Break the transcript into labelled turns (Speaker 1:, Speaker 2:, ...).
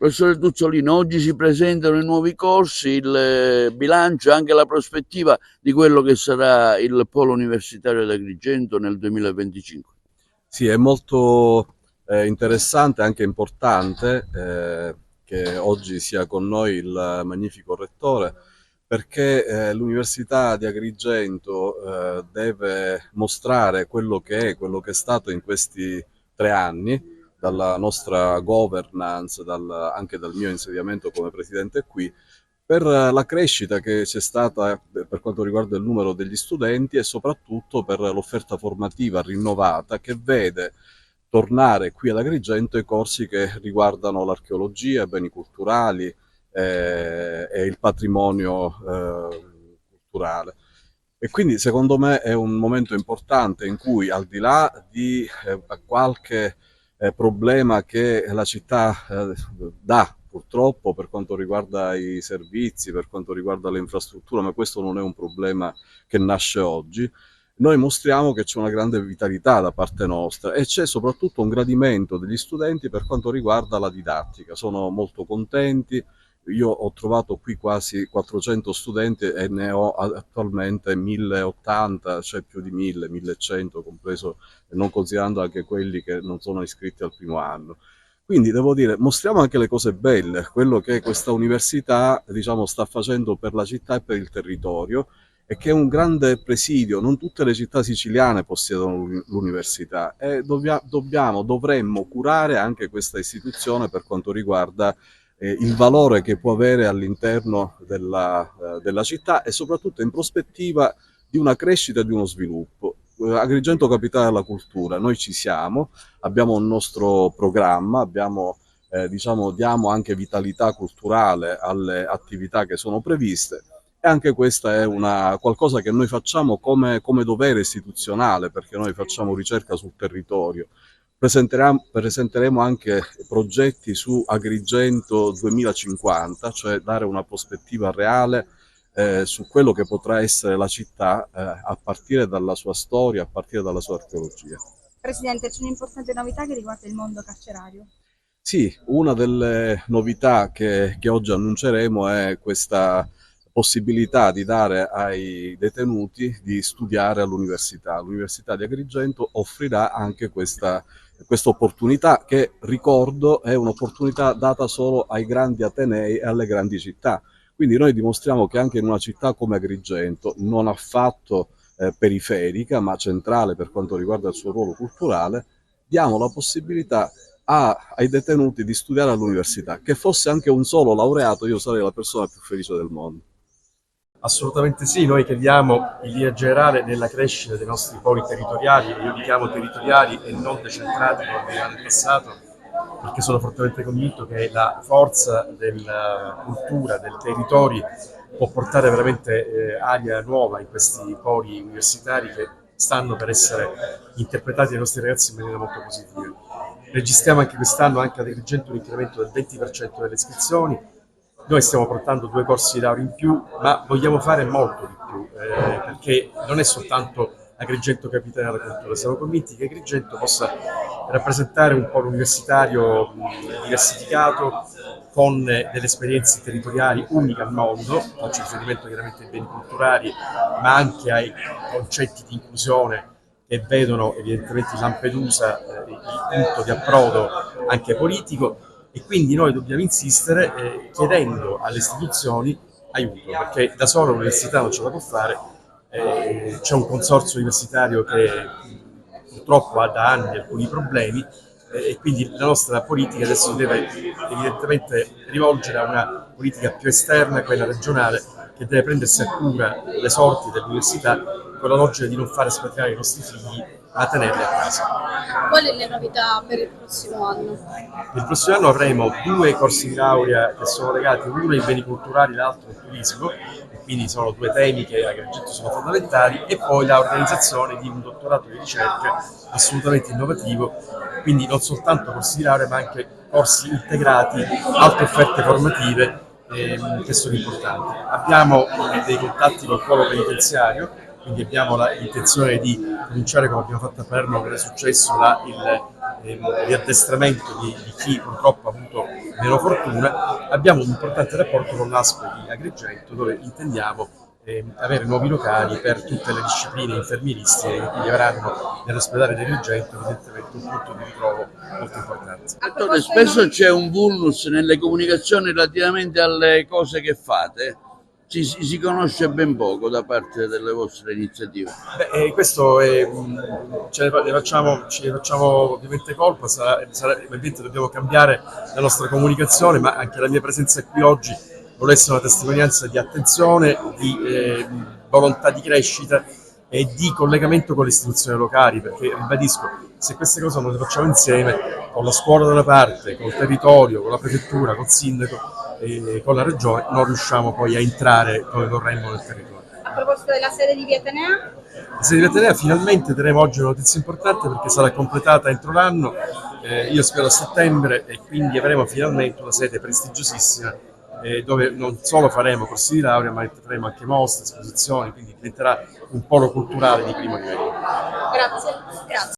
Speaker 1: Professore Tuzzolino, oggi si presentano i nuovi corsi, il bilancio e anche la prospettiva di quello che sarà il Polo Universitario di Agrigento nel 2025.
Speaker 2: Sì, è molto interessante e anche importante che oggi sia con noi il magnifico rettore, perché l'Università di Agrigento deve mostrare quello che è, quello che è stato in questi 3 anni, dalla nostra governance, anche dal mio insediamento come presidente qui, per la crescita che c'è stata per quanto riguarda il numero degli studenti e soprattutto per l'offerta formativa rinnovata che vede tornare qui ad Agrigento i corsi che riguardano l'archeologia, i beni culturali e il patrimonio culturale. E quindi secondo me è un momento importante in cui, al di là di qualche problema che la città dà purtroppo per quanto riguarda i servizi, per quanto riguarda le infrastrutture, ma questo non è un problema che nasce oggi, noi mostriamo che c'è una grande vitalità da parte nostra e c'è soprattutto un gradimento degli studenti per quanto riguarda la didattica. Sono molto contenti. Io ho trovato qui quasi 400 studenti e ne ho attualmente 1080, cioè più di 1000, 1100, compreso, non considerando anche quelli che non sono iscritti al primo anno. Quindi devo dire, mostriamo anche le cose belle, quello che questa università, diciamo, sta facendo per la città e per il territorio e che è un grande presidio. Non tutte le città siciliane possiedono l'università e dovremmo curare anche questa istituzione per quanto riguarda il valore che può avere all'interno della città e soprattutto in prospettiva di una crescita e di uno sviluppo. Agrigento Capitale della Cultura, noi ci siamo, abbiamo un nostro programma, diamo anche vitalità culturale alle attività che sono previste e anche questa è qualcosa che noi facciamo come dovere istituzionale, perché noi facciamo ricerca sul territorio. Presenteremo anche progetti su Agrigento 2050, cioè dare una prospettiva reale su quello che potrà essere la città a partire dalla sua storia, a partire dalla sua archeologia.
Speaker 3: Presidente, c'è un'importante novità che riguarda il mondo carcerario.
Speaker 2: Sì, una delle novità che oggi annunceremo è questa possibilità di dare ai detenuti di studiare all'università. L'Università di Agrigento offrirà anche questa opportunità che, ricordo, è un'opportunità data solo ai grandi atenei e alle grandi città. Quindi noi dimostriamo che anche in una città come Agrigento, non affatto periferica, ma centrale per quanto riguarda il suo ruolo culturale, diamo la possibilità ai detenuti di studiare all'università. Che fosse anche un solo laureato, io sarei la persona più felice del mondo.
Speaker 4: Assolutamente sì, noi crediamo in linea generale nella crescita dei nostri poli territoriali, io li chiamo territoriali e non decentrati come era nel passato, perché sono fortemente convinto che la forza della cultura, dei territori può portare veramente aria nuova in questi poli universitari che stanno per essere interpretati dai nostri ragazzi in maniera molto positiva. Registriamo anche quest'anno anche ad Agrigento un incremento del 20% delle iscrizioni. Noi stiamo portando 2 corsi di laurea in più, ma vogliamo fare molto di più, perché non è soltanto Agrigento Capitale della Cultura, siamo convinti che Agrigento possa rappresentare un polo universitario diversificato, con delle esperienze territoriali uniche al mondo, faccio riferimento chiaramente ai beni culturali, ma anche ai concetti di inclusione che vedono evidentemente in Lampedusa il punto di approdo anche politico. E quindi noi dobbiamo insistere chiedendo alle istituzioni aiuto, perché da solo l'università non ce la può fare, c'è un consorzio universitario che purtroppo ha da anni alcuni problemi e quindi la nostra politica adesso deve evidentemente rivolgere a una politica più esterna, quella regionale, che deve prendersi a cura le sorti dell'università con la logica di non fare espatriare i nostri figli ma tenerli a casa.
Speaker 3: Quali le novità per il prossimo anno?
Speaker 4: Il prossimo anno avremo 2 corsi di laurea che sono legati, uno ai beni culturali e l'altro al turismo, e quindi sono 2 temi che a Agrigento sono fondamentali, e poi l'organizzazione di un dottorato di ricerca assolutamente innovativo, quindi non soltanto corsi di laurea ma anche corsi integrati, altre offerte formative che sono importanti. Abbiamo dei contatti col polo penitenziario, quindi abbiamo l'intenzione di cominciare, come abbiamo fatto a Palermo, che è successo il di addestramento di chi purtroppo ha avuto meno fortuna, abbiamo un importante rapporto con l'ASP di Agrigento, dove intendiamo avere nuovi locali per tutte le discipline infermieristiche che quindi avranno nell'ospedale di Agrigento evidentemente un punto di ritrovo molto importante.
Speaker 1: Dottore, spesso c'è un vulnus nelle comunicazioni relativamente alle cose che fate. Si conosce ben poco da parte delle vostre iniziative.
Speaker 4: Questo ce ne facciamo ovviamente colpa, ovviamente dobbiamo cambiare la nostra comunicazione, ma anche la mia presenza qui oggi vuole essere una testimonianza di attenzione, di volontà di crescita e di collegamento con le istituzioni locali, perché ribadisco, se queste cose non le facciamo insieme, con la scuola da una parte, col territorio, con la prefettura, col sindaco e con la regione, non riusciamo poi a entrare come vorremmo nel territorio.
Speaker 3: A proposito della sede di Via Atenea?
Speaker 4: La sede di Atenea finalmente daremo oggi una notizia importante perché sarà completata entro l'anno, io spero a settembre, e quindi avremo finalmente una sede prestigiosissima dove non solo faremo corsi di laurea, ma faremo anche mostre, esposizioni, quindi diventerà un polo culturale di primo livello.
Speaker 3: Grazie. Grazie.